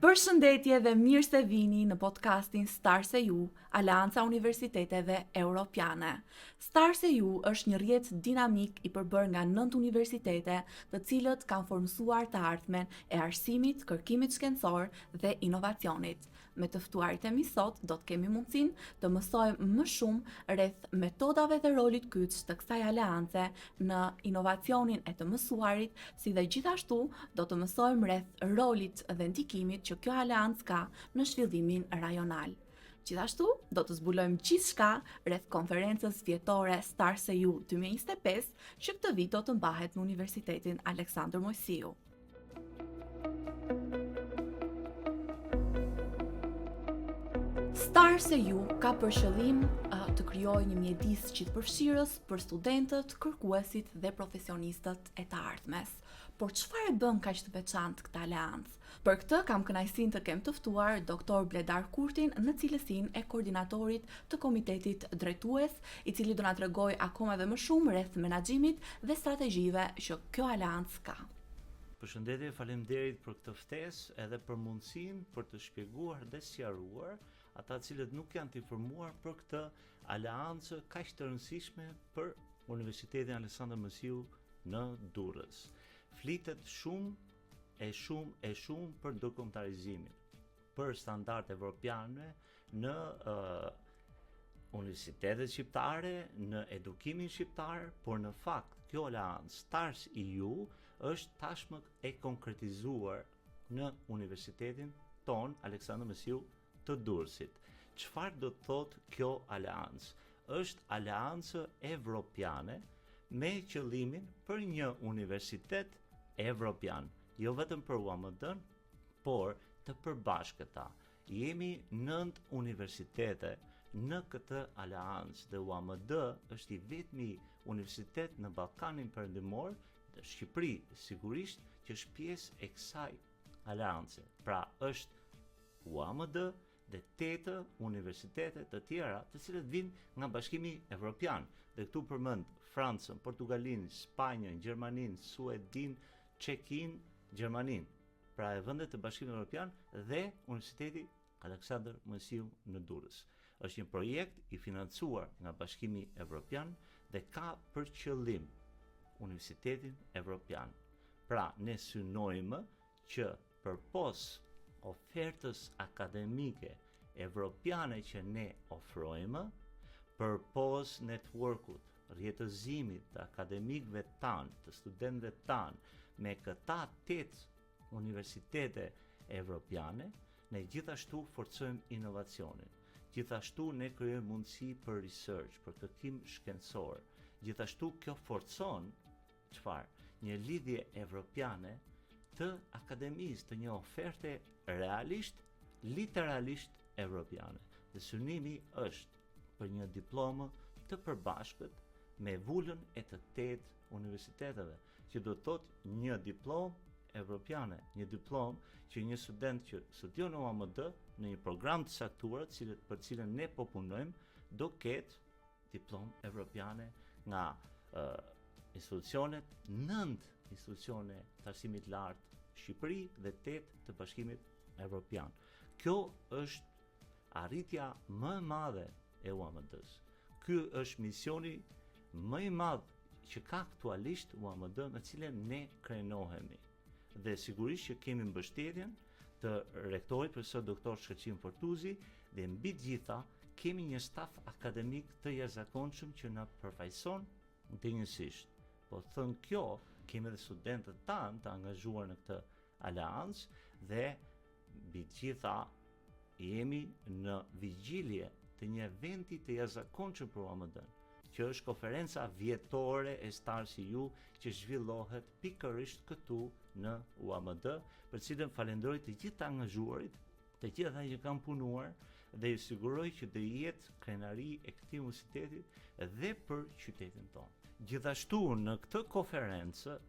Përshëndetje dhe mirë se vini në podcastin Stars.eu, Aleanca Universiteteve Europiane. Stars.eu është një rrjet dinamik i përbërë nga 9 universitete, të cilët kanë formësuar të ardhmen e arsimit, kërkimit shkencor dhe inovacionit. Me të ftuarit e mi sot, do të kemi mundësinë të mësojmë më shumë rreth metodave dhe rolit kyç të kësaj aleance në inovacionin e të mësuarit, si dhe gjithashtu do të mësojmë rreth rolit dhe ndikimit që kjo aleancë ka në zhvillimin rajonal. Gjithashtu, do të zbulojmë gjithçka rreth konferencës vjetore Stars.eu 2025, që këtë vit do të mbahet në Universitetin Aleksandër Mojsiu. Stars.eu ka për qëllim të krijojë një mjedis gjithëpërfshirës për studentët, kërkuesit dhe profesionistët e të ardhmes. Por çfarë e bën kaq të veçantë këtë aleancë? Për këtë kam kënaqësinë të kem të ftuar Dr. Bledar Kurtin në cilësinë e koordinatorit të komitetit drejtues, i cili do na tregojë akoma dhe më shumë rreth menaxhimit dhe strategjive që kjo aleancë ka. Përshëndetje, faleminderit për këtë ftesë edhe për mundësinë për të shpjeguar dhe sqaruar ata cilët nuk janë të informuar për këtë aleancë kaq të rëndësishme për Universitetin Aleksandër Mojsiu në Durrës. Flitet shumë për dokumentarizimin, për standarde evropiane në universitetet shqiptare, në edukimin shqiptar, por në fakt kjo aleancë Stars.eu është tashmë e konkretizuar në universitetin ton Aleksandër Mojsiu të Durrësit. Çfarë do të thotë kjo aleancë? Është aleancë evropiane me qëllimin për një universitet evropian, jo vetëm për UAMD-n, por të përbashkëta. Jemi 9 universitete në këtë aleancë dhe UAMD është i vetmi universitet në Ballkanin Perëndimor dhe Shqipëri sigurisht që është pjesë e kësaj aleance. Pra është UAMD dhe 8 universitete të tjera të cilët vinë nga Bashkimi Evropian. Dhe këtu përmend Francën, Portugalinë, Spanjën, Gjermaninë, Suedinë, Çekinë, Gjermaninë. Pra e vendet të Bashkimit Evropian dhe Universiteti Aleksandër Mojsiu në Durrës. Është një projekt i financuar nga Bashkimi Evropian dhe ka për qëllim Universitetin Evropian. Pra ne synojmë që përpos ofertës akademike evropiane që ne ofrojmë, përpos networkut, rrjetëzimit të akademikëve tanë, të studentëve tanë, me këta 8 universitete evropiane, ne gjithashtu forcojmë inovacionin. Gjithashtu ne krijojmë mundësi për research, për kërkim shkencor. Gjithashtu kjo forcon çfarë? Një lidhje evropiane të akademisë, të një oferte realisht, literalisht evropiane. Dhe synimi është për një diplomë të përbashkët me vullën e të 8 universiteteve, që do të thotë një diplomë evropiane, një diplomë që një student që studion në UAMD në një program të caktuar, për cilën ne po punojmë, do ketë diplomë evropiane nga institucionet, 9 institucione të arsimit lartë Shqipëri dhe 8 të Bashkimit Evropian. Kjo është arritja më e madhe e UAMD-s. Ky është misioni më i madh që ka aktualisht UAMD me cilën ne krenohemi. Dhe sigurisht që kemi mbështetjen të rektorit profesor doktor Shkëlqim Fortuzi dhe mbi të gjitha kemi një staf akademik të jashtëzakonshëm që na përfaqëson ndjenjësisht. Po thënë kjo, kemi edhe studentët tanë të angazhuar në këtë aleancë dhe mbi të gjitha jemi në vigjilje të një eventi të jashtëzakonshëm për UAMD-n, që është konferenca vjetore e Stars.eu që zhvillohet pikërisht këtu në UAMD, për cilën falenderoj të gjithë të angazhuarit, të gjithë ata që kanë punuar dhe ju siguroj që do jetë krenari e këtij universiteti dhe për qytetin tonë. Gjithashtu në këtë konferencë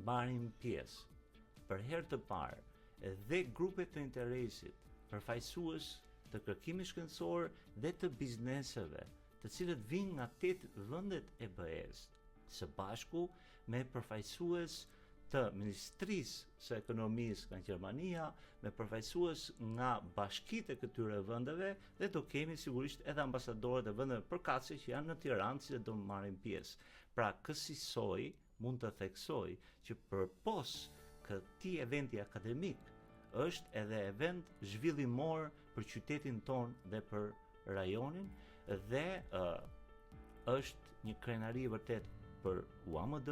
marrin pjesë për herë të parë dhe grupe të interesit, përfaqësues të kërkimit shkencor dhe të bizneseve, të cilët vinë nga 8 vendet e BE-s, së bashku me përfaqësues të Ministrisë së Ekonomisë nga Gjermania, me përfaqësues nga bashkitë e këtyre vendeve dhe do kemi sigurisht edhe ambasadorët e vendeve përkatëse që janë në Tiranë që do marrin pjesë. Pra kësaj mund të theksoj që përpos këtij eventi akademik është edhe event zhvillimor për qytetin ton dhe për rajonin dhe është një krenari vërtet për UAMD,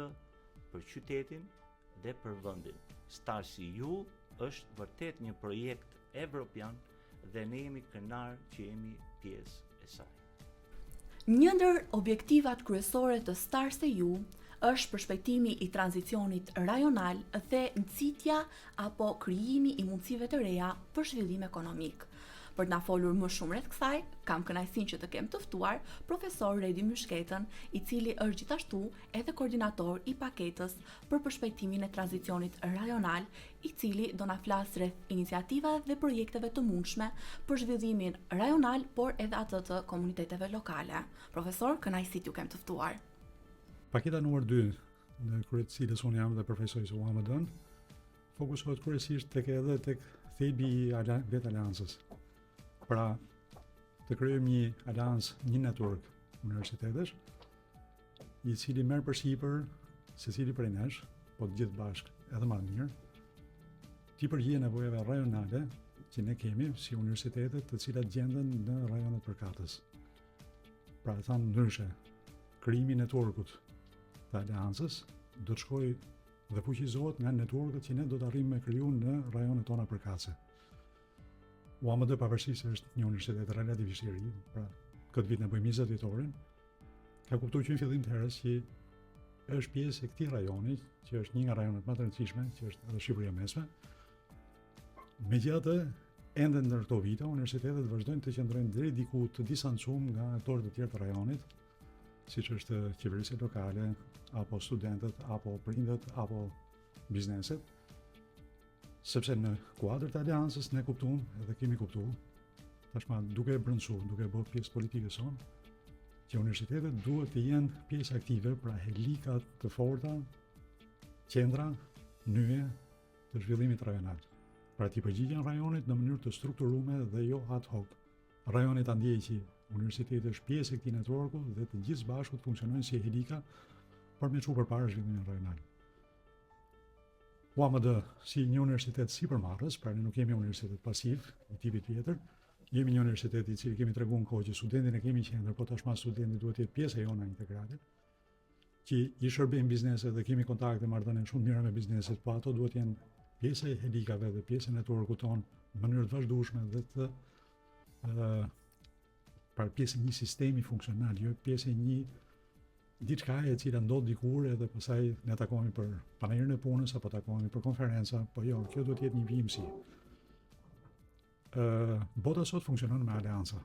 për qytetin dhe për vendin. STARS-EU është vërtet një projekt evropian dhe ne jemi krenar që jemi pjesë e saj. Një ndër objektivat kryesore të STARS-EU është përshpejtimi i tranzicionit rajonal dhe nxitja apo krijimi i mundësive të reja për zhvillim ekonomik. Për të na folur më shumë rreth kësaj, kam kënaqësinë që të kem të ftuar profesor Redi Myshketën, i cili është gjithashtu edhe koordinator i paketës për përshpejtimin e tranzicionit rajonal, i cili do na flas rreth iniciativave dhe projekteve të mundshme për zhvillimin rajonal, por edhe atë të komuniteteve lokale. Profesor, kënaqësi t'ju kem të ftuar. Paketa numër 2, në krye të cilës unë jam dhe përfaqësoj UAMD-n, fokusohet kryesisht tek thelbi i vetë aleancës. Pra, të krijojmë një aleancë, një network universitetesh, i cili merr përsipër secili prej nesh, po të gjithë bashkë edhe më mirë, ti përgjigjen nevojave rajonale që ne kemi si universitetet të cilat gjenden në rajonet përkatës. Pra, thamë ndryshe, krijimi i networkut të aleancës do të shkojë dhe fuqizohet nga networket që ne do të arrijmë me kriju në rajonet tona përkatëse. UAMD pavarësisht se është një universitet relativisht i ri, pra këtë vit ne bëjmë 20 vitorin, ka kuptuar që në fillim të herës që është pjesë e këtij rajoni, që është një nga rajonet më të rëndësishme, që është edhe Shqipëria e Mesme. Megjithatë, ende ndër këto vite, universitetet vazhdojnë të qëndrojnë deri diku të distancuar nga aktorët e tjerë të rajonit, siç është qeverisja lokale, apo studentët, apo prindët, apo bizneset. Sepse në kuadër të aleancës ne kuptuam edhe kemi kuptuar, tashma duke e brendsuar, duke bërë pjesë politike son, që universitetet duhet të jenë pjesë aktive, pra helikat të forta, qendra, nyje të zhvillimit rajonal. Pra ti përgjigjen rajonit në mënyrë të strukturuar dhe jo ad hoc. Rajoni ta ndjejë që universiteti është pjesë e këtij networku dhe të gjithë bashku të funksionojnë si helika për me çuar përpara zhvillimit rajonal. UAMD si një universitet sipërmarrës, pra ne nuk jemi universitet pasiv i tipit tjetër, jemi një universitet i cili kemi treguar në kohë që studentin e kemi në qendër, po tashmë studenti duhet të jetë pjesë e jona integrale, që i shërbejmë bizneset dhe kemi kontakte marrëdhënie shumë mira me bizneset, po ato duhet të jenë pjesë e helikave dhe pjesë e networkut ton në mënyrë të vazhdueshme dhe të pra pjesë e një sistemi funksional, jo pjesë e një diçka e cila ndodh dikur edhe pastaj ne takohemi për panairin e punës apo takohemi për konferenca, po jo, kjo duhet të jetë një vimësi. Bota sot funksionon me aleanca.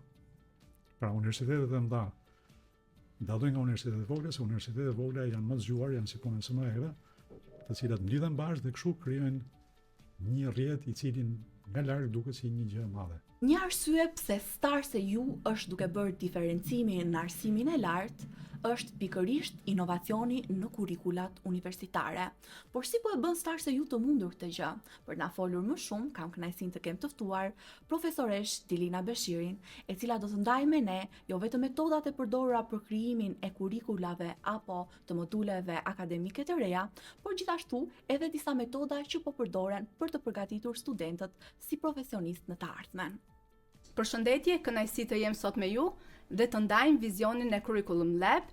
Pra universitetet e mëdha ndalojnë nga universitetet e vogla, se universitetet e vogla janë më zgjuar, janë si punën SME-ve, të cilat mblidhen bashkë dhe kështu krijojnë një rrjet i cili nga larg duket si një gjë e madhe. Një arsye pse STARS-EU është duke bërë diferencimin në arsimin e lartë është pikërisht inovacioni në kurrikulat universitare. Por si po e bën STARS-EU të mundur këtë gjë? Për na folur më shumë, kam kënaqësinë të kem të ftuar profesoresh Dilina Beshirin, e cila do të ndajë me ne jo vetëm metodat e përdorura për krijimin e kurrikulave apo të moduleve akademike të reja, por gjithashtu edhe disa metoda që po përdoren për të përgatitur studentët si profesionistë në të ardhmen. Përshëndetje, kënaqësi të jem sot me ju dhe të ndajmë vizionin e Curriculum Lab,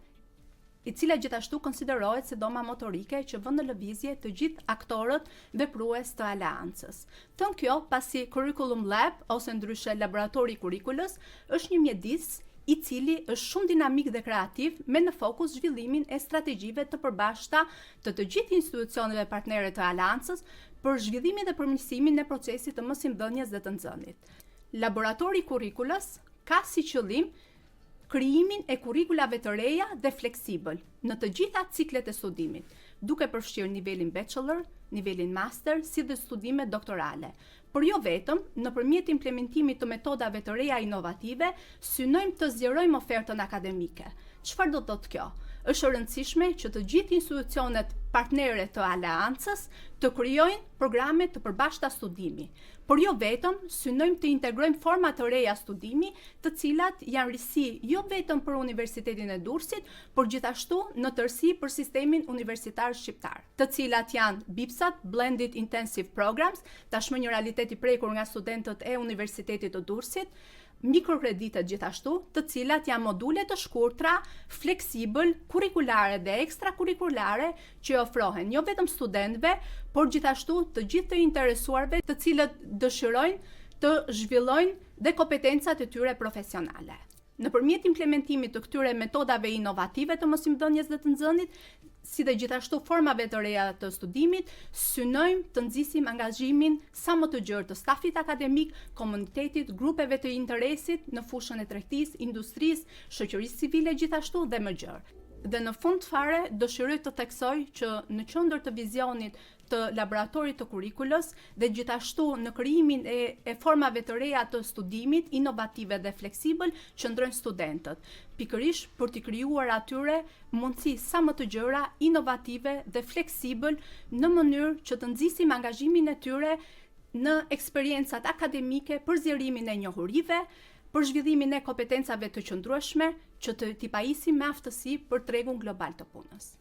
i cila gjithashtu konsiderohet si doma motorike që vën në lëvizje të gjithë aktorët veprues të aleancës. Thënë kjo, pasi Curriculum Lab ose ndryshe laboratori i kurrikulës është një mjedis i cili është shumë dinamik dhe kreativ me në fokus zhvillimin e strategjive të përbashkëta të gjithë institucioneve partnere të aleancës për zhvillimin dhe përmirësimin e procesit të mësimdhënies dhe të nxënit. Laboratori i kurrikulës ka si qëllim krijimin e kurrikulave të reja dhe fleksibël në të gjitha ciklet e studimit, duke përfshirë nivelin bachelor, nivelin master, si dhe studime doktorale. Por jo vetëm, nëpërmjet implementimit të metodave të reja inovative, synojmë të zgjerojmë ofertën akademike. Çfarë do të thotë kjo? është e rëndësishme që të gjithë institucionet partnere të aleancës të krijojnë programe të përbashkëta studimi, por jo vetëm, synojmë të integrojmë forma të reja studimi, të cilat janë risi jo vetëm për Universitetin e Durrësit, por gjithashtu në tërësi për sistemin universitar shqiptar, të cilat janë BIPS-at, Blended Intensive Programs, tashmë një realitet i prekur nga studentët e Universitetit të Durrësit, mikrokreditet gjithashtu, të cilat janë module të shkurtra, fleksibël, kurikulare dhe ekstrakurrikulare që ofrohen jo vetëm studentëve, por gjithashtu të gjithë të interesuarve të cilët dëshirojnë të zhvillojnë dhe kompetencat e tyre profesionale. Nëpërmjet implementimit të këtyre metodave inovative të mosimdhënies dhe të nxënit, si dhe gjithashtu formave të reja të studimit, synojmë të nxisim angazhimin sa më të gjerë të stafit akademik, komunitetit, grupeve të interesit në fushën e tregtisë, industrisë, shoqërisë civile gjithashtu dhe më gjerë. Dhe në fund fare, dëshiroj të theksoj që në qendër të vizionit të laboratorit të kurrikulës dhe gjithashtu në krijimin e formave të reja të studimit, inovative dhe fleksibël, qëndrojnë studentët, pikërisht për t'i krijuar atyre mundësi sa më të gjëra, inovative dhe fleksibël në mënyrë që të nxisim angazhimin e tyre në eksperiencat akademike për zgjerimin e njohurive, për zhvillimin e kompetencave të qëndrueshme që t'i pajisim me aftësi për tregun global të punës.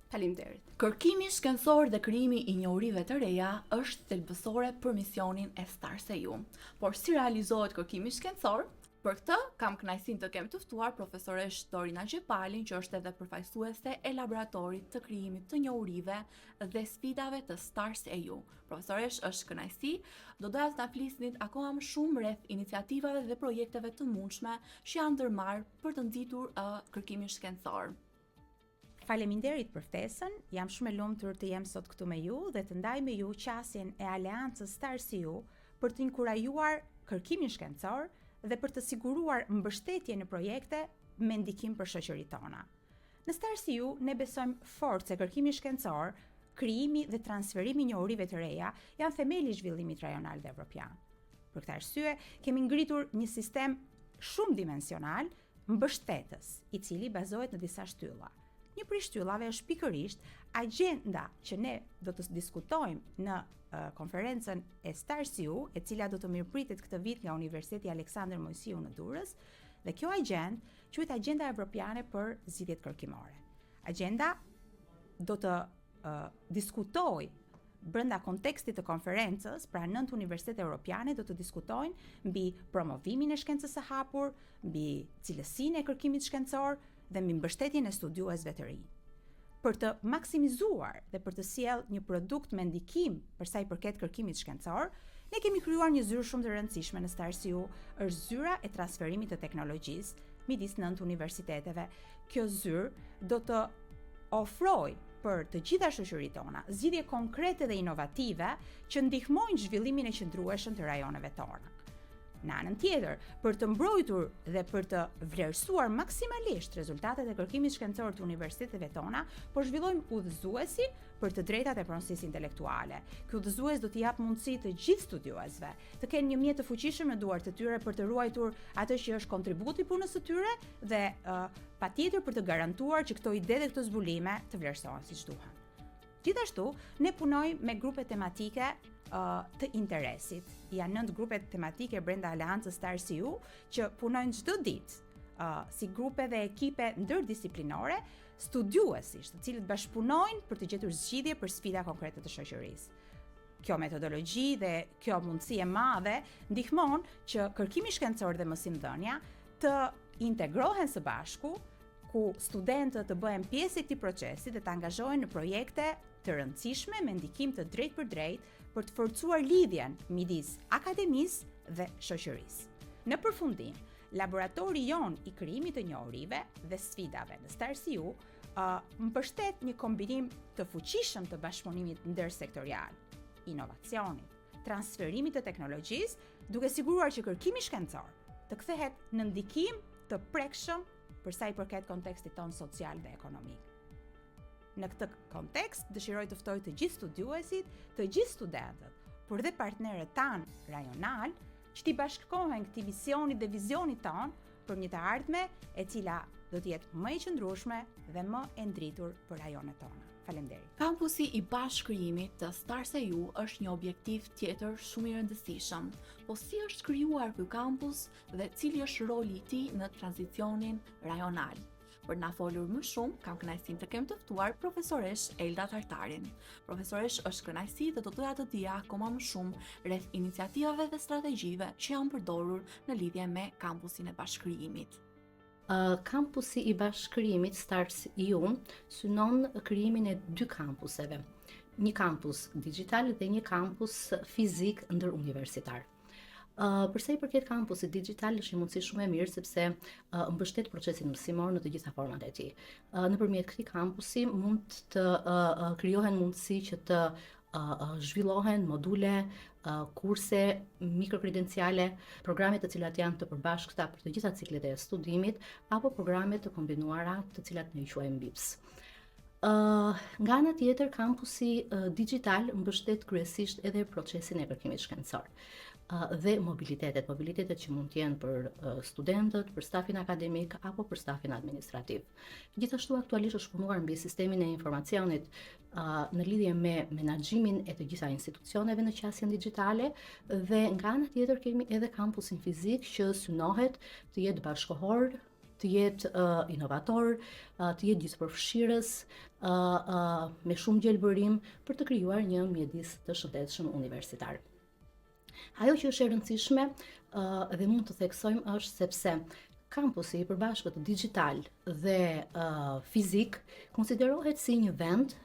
Faleminderit. Kërkimi shkencor dhe krijimi i njohurive të reja është thelbësore për misionin e STARS-EU. Por si realizohet kërkimi shkencor? Për këtë, kam kënaqësinë të kem të ftuar profesoresh Dorina Gjepalin, që është edhe përfaqësuese e laboratorit të krijimit të njohurive dhe sfidave të STARS-EU. Profesoresh, është kënaqësi, do doja të na flisnit akoma më shumë rreth iniciativave dhe projekteve të mundshme që janë ndërmarrë për të nxitur kërkimin shkencor. Faleminderit për ftesën, jam shumë e lumtur të jem sot këtu me ju dhe të ndaj me ju qasjen e aleancës STARS-EU për të inkurajuar kërkimin shkencor dhe për të siguruar mbështetje në projekte me ndikim për shoqëritë tona. Në STARS-EU ne besojmë fort se kërkimi shkencor, krijimi dhe transferimi i njohurive të reja janë themeli i zhvillimit rajonal dhe evropian. Për këtë arsye, kemi ngritur një sistem shumë dimensional mbështetës, i cili bazohet në disa shtylla. Një prej shtyllave është pikërisht agjenda që ne do të diskutojmë në konferencën e STARS-EU, e cila do të mirëpritet këtë vit nga Universiteti Aleksandër Mojsiu në Durrës, dhe kjo agjendë quhet Agjenda Evropiane për Zgjidhjet Kërkimore. Agjenda do të diskutojë brenda kontekstit të konferencës, pra 9 universitete europiane do të diskutojnë mbi promovimin e shkencës së hapur, mbi cilësinë e kërkimit shkencor dhe mbi mbështetjen e studiuesve të rinj. Për të maksimizuar dhe për të sjellë një produkt me ndikim për sa i përket kërkimit shkencor, ne kemi krijuar një zyrë shumë të rëndësishme në STARS-EU, është zyra e transferimit të teknologjisë midis 9 universiteteve. Kjo zyrë do të ofrojë për të gjitha shoqëritë tona zgjidhje konkrete dhe inovative që ndihmojnë zhvillimin e qëndrueshëm të rajoneve tona. Në anën tjetër, për të mbrojtur dhe për të vlerësuar maksimalisht rezultatet e kërkimit shkencor të universiteteve tona, po zhvillojmë udhëzuesi për të drejtat e pronësisë intelektuale. Ky udhëzues do t'i jap mundësi të gjithë studiuesve të kenë një mjet të fuqishëm në duart e tyre për të ruajtur atë që është kontributi i punës së tyre dhe patjetër për të garantuar që këto ide dhe këto zbulime të vlerësohen siç duhen. Gjithashtu, ne punojmë me grupe tematike të interesit. Janë 9 grupe tematike brenda aleancës STARS-EU që punojnë çdo ditë si grupe dhe ekipe ndërdisiplinore, studiuesish, të cilët bashkëpunojnë për të gjetur zgjidhje për sfida konkrete të shoqërisë. Kjo metodologji dhe kjo mundësi e madhe ndihmon që kërkimi shkencor dhe mësimdhënia të integrohen së bashku, ku studentët të bëhen pjesë e këtij procesi dhe të angazhohen në projekte të rëndësishme me ndikim të drejtë për drejtë për të forcuar lidhjen midis akademisë dhe shoqërisë. Në përfundim, laboratori jon i krijimit të njohurive dhe sfidave në STARS-EU mbështet një kombinim të fuqishëm të bashkëpunimit ndërsektorial, inovacionit, transferimit të teknologjisë, duke siguruar që kërkimi shkencor të kthehet në ndikim të prekshëm për sa i përket kontekstit ton social dhe ekonomik. Në këtë kontekst, dëshiroj të ftoj të gjithë studiuesit, të gjithë studentët, por dhe partnerët tanë rajonal, që t'i bashkohen këtij misionit dhe vizionit ton për një të ardhme e cila do të jetë më e qëndrueshme dhe më e ndritur për rajonet tona. Faleminderit. Kampusi i bashkëkrijimit të Stars.eu është një objektiv tjetër shumë i rëndësishëm. Po si është krijuar ky kampus dhe cili është roli i tij në tranzicionin rajonal? Për na folur më shumë, kam kënaqësinë të kem të ftuar profesoresh Elda Tartarin. Profesoresh, është kënaqësi dhe do doja të dija akoma më shumë rreth iniciativave dhe strategjive që janë përdorur në lidhje me kampusin e bashkëkrijimit. Kampusi i bashkëkrijimit Stars.eu synon krijimin e dy kampuseve. Një kampus digital dhe një kampus fizik ndëruniversitar. Përsa i përket kampusit digital, është një mundësi shumë e mirë sepse mbështet procesin mësimor në të gjitha format e tij. Nëpërmjet këtij kampusi mund të krijohen mundësi që të zhvillohen module, kurse, mikrokredenciale, programe të cilat janë të përbashkëta për të gjitha ciklet e studimit, apo programe të kombinuara të cilat ne i quajmë BIPS. Nga ana tjetër, kampusi digital mbështet kryesisht edhe procesin e kërkimit shkencor dhe mobilitetet që mund të jenë për studentët, për stafin akademik apo për stafin administrativ. Gjithashtu aktualisht është punuar mbi sistemin e informacionit në lidhje me menaxhimin e të gjitha institucioneve në qasjen digjitale dhe nga ana tjetër kemi edhe kampusin fizik që synohet të jetë bashkëkohor, të jetë inovator, të jetë gjithëpërfshirës, me shumë gjelbërim për të krijuar një mjedis të shëndetshëm universitar. Ajo që është e rëndësishme dhe mund të theksojmë është sepse kampusi i përbashkët digital dhe fizik konsiderohet si një vend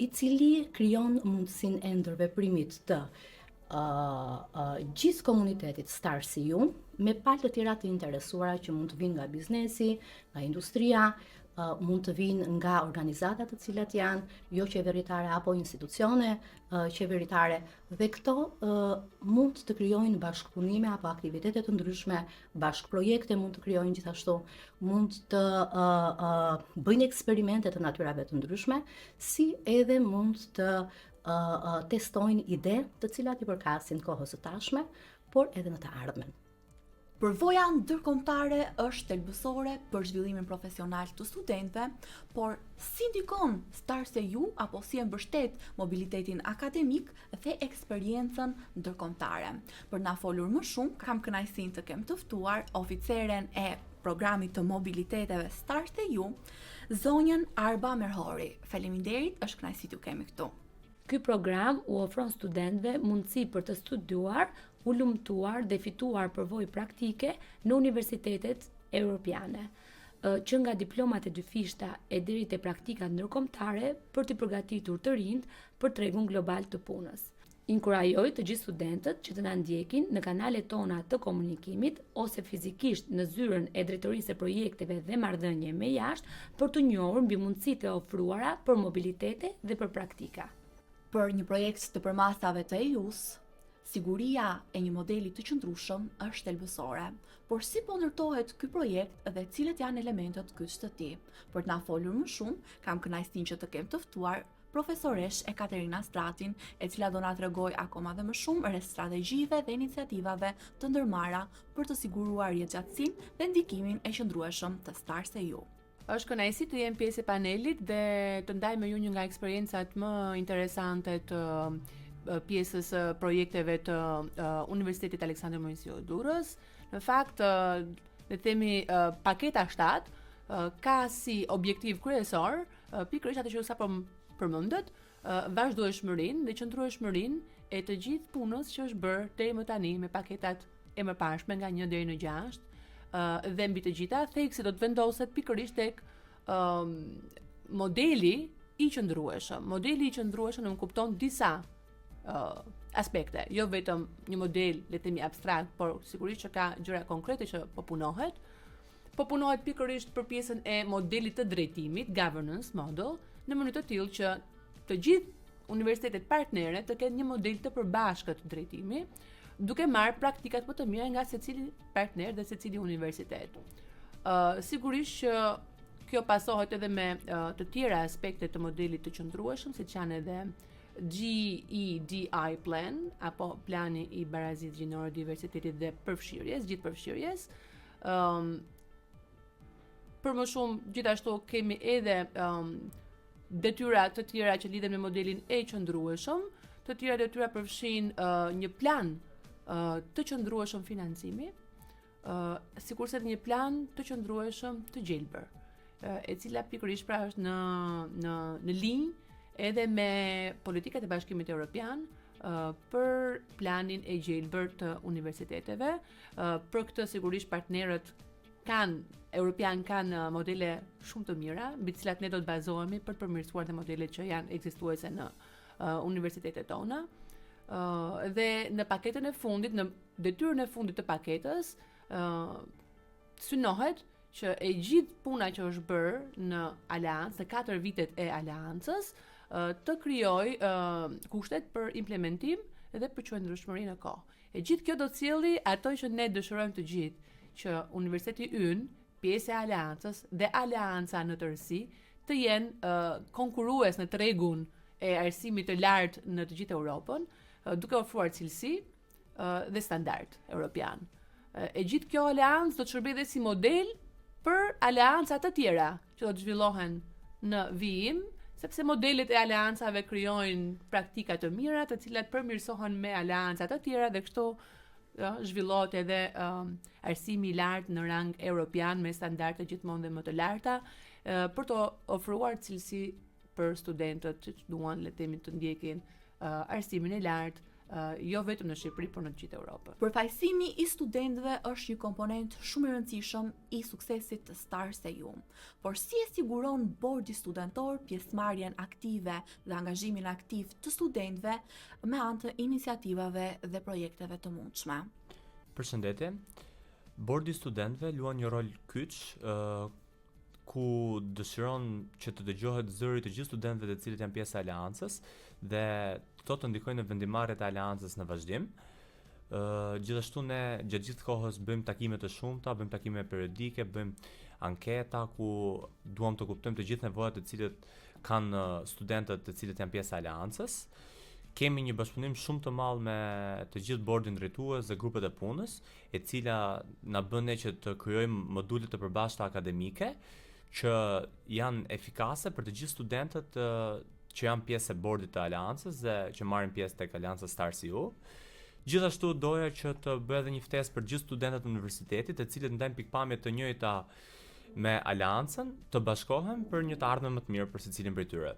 i cili krijon mundësinë e ndërveprimit të gjithë komunitetit Stars.eu me palë të tjera të interesuara që mund të vinë nga biznesi, nga industria, mund të vinë nga organizata të cilat janë jo qeveritare apo institucione qeveritare dhe këto mund të krijojnë bashkëpunime apo aktivitete të ndryshme, bashkëprojekte mund të krijojnë gjithashtu, mund të bëjnë eksperimente të natyrave të ndryshme, si edhe mund të testojnë ide të cilat i përkasin kohës së tashme, por edhe në të ardhmen. Përvoja ndërkombëtare është thelbësore për zhvillimin profesional të studentëve, por si ndikon Stars.eu apo si e mbështet mobilitetin akademik dhe eksperiencën ndërkombëtare? Për na folur më shumë, kam kënaqësinë të kem të ftuar oficeren e programit të mobiliteteve Stars.eu, zonjën Arba Merhori. Faleminderit, është kënaqësi t'ju kemi këtu. Ky program u ofron studentëve mundësi për të studiuar, u lumtuar dhe fituar përvojë praktike në universitetet europiane, që nga diplomat e dyfishta e deri te praktikat ndërkombëtare për të përgatitur të rinjt për tregun global të punës. Inkurajoj të gjithë studentët që të na ndjekin në kanalet tona të komunikimit ose fizikisht në zyrën e drejtorisë së projekteve dhe marrëdhënie me jashtë për të njohur mbi mundësitë e ofruara për mobilitete dhe për praktika. Për një projekt të përmasave të EU-s, siguria e një modeli të qëndrueshëm është thelbësore, por si po ndërtohet ky projekt dhe cilët janë elementët kyç të tij? Për të na folur më shumë, kam kënaqësinë që të kem të ftuar profesoresh Ekaterina Stratin, e cila do na tregojë akoma dhe më shumë rreth strategjive dhe iniciativave të ndërmarra për të siguruar jetëgjatësinë dhe ndikimin e qëndrueshëm të Stars.eu. Është kënaqësi të jem pjesë e panelit dhe të ndaj me ju një nga eksperiencat më interesante të pjesës projekteve të Universitetit Aleksandër Moisiu Durrës. Në fakt, le të themi paketa 7 ka si objektiv kryesor pikërisht atë që sapo përmendët, vazhdueshmërinë dhe qëndrueshmërinë e të gjithë punës që është bërë deri më tani me paketat e mëparshme nga 1 deri në 6. Dhe mbi të gjitha, theksi do të vendoset pikërisht tek modeli i qëndrueshëm. Modeli i qëndrueshëm nuk kupton disa aspekte, jo vetëm një model, le të themi abstrakt, por sigurisht që ka gjëra konkrete që po punohet pikërisht për pjesën e modelit të drejtimit, governance model, në mënyrë të tillë që të gjithë universitetet partnere të kenë një model të përbashkët drejtimi, duke marrë praktikat më të mira nga secili partner dhe secili universitet. Sigurisht që kjo pasohet edhe me të tjera aspekte të modelit të qëndrueshëm, siç janë edhe GEDI plan, apo plani i barazisë gjinore, diversitetit dhe përfshirjes, gjithë përfshirjes. për më shumë gjithashtu kemi edhe detyra të tjera që lidhen me modelin e qëndrueshëm, të tjera detyra përfshin një plan të qëndrueshëm financimi, sikurse një plan të qëndrueshëm të gjelbër, e cila pikërisht pra është në linjë edhe me politikat e Bashkimit Evropian për planin e gjelbër të universiteteve. Për këtë sigurisht partnerët Europian kanë modele shumë të mira, mbi të cilat ne do të bazohemi për të përmirësuar dhe modelet që janë ekzistuese në universitetet tona. Dhe në paketën e fundit, në detyrën e fundit të paketës, synohet që e gjithë puna që është bërë në aleancë, në 4 vitet e aleancës, të krijoj kushtet për implementim dhe për qëndrueshmëri në kohë. E gjithë kjo do të sjellë ato që ne dëshirojmë të gjithë, që universiteti ynë, pjesë e aleancës dhe aleanca në tërësi, të jenë konkurrues në tregun e arsimit të lartë në të gjithë Europën, duke ofruar cilësi dhe standard europian. E gjithë kjo aleancë do të shërbejë dhe si model për aleanca të tjera që do të zhvillohen në vijim, sepse modelet e aleancave krijojnë praktika të mira, të cilat përmirësohen me aleanca të tjera dhe kështu zhvillohet edhe arsimi i lartë në rang europian me standarde gjithmonë dhe më të larta për të ofruar cilësi për studentët që duan le të themi të ndjekin arsimin e lartë, jo vetëm në Shqipëri, por në të gjithë Europën. Përfaqësimi i studentëve është një komponent shumë i rëndësishëm i suksesit të STARS-EU. Por si e siguron bordi studentor pjesëmarrjen aktive dhe angazhimin aktiv të studentëve me anë të iniciativave dhe projekteve të mundshme? Përshëndetje. Bordi i studentëve luan një rol kyç ku dëshiron që të dëgjohet zëri të gjithë studentëve të cilët janë pjesë e aleancës dhe këto të ndikojnë në vendimarrjet e aleancës në vazhdim. Gjithashtu ne gjatë gjithë kohës bëjmë takime të shumta, bëjmë takime periodike, bëjmë anketa ku duam të kuptojmë të gjithë nevojat të cilët kanë studentët të cilët janë pjesë e aleancës. Kemi një bashkëpunim shumë të madh me të gjithë bordin drejtues dhe grupet e punës, e cila na bën ne që të krijojmë module të përbashkëta akademike që janë efikase për të gjithë studentët që janë pjesë e bordit të aleancës dhe që marrin pjesë tek aleanca STARS-EU. Gjithashtu doja që të bëj edhe një ftesë për gjithë studentët e universitetit, të cilët ndajnë pikpamje të njëjta me aleancën, të bashkohen për një të ardhme më të mirë për secilin prej tyre.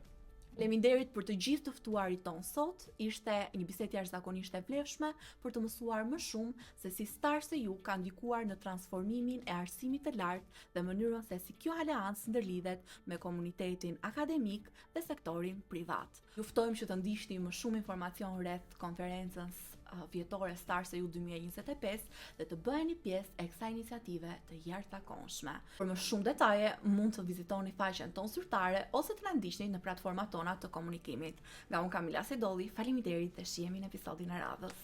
Faleminderit për të gjithë të ftuarit ton sot. Ishte një bisedë jashtëzakonisht e vlefshme për të mësuar më shumë se si STARS-EU ka ndikuar në transformimin e arsimit të lartë dhe mënyrën se si kjo aleancë ndërlidhet me komunitetin akademik dhe sektorin privat. Ju ftojmë që të ndiqni më shumë informacion rreth konferencës vjetore STARS-EU 2025 dhe të bëheni pjesë e kësaj iniciative të jashtëzakonshme. Për më shumë detaje mund të vizitoni faqen tonë zyrtare ose të na ndiqni në platformat tona të komunikimit. Nga unë Kamila Sedolli, faleminderit dhe shihemi në episodin e radhës.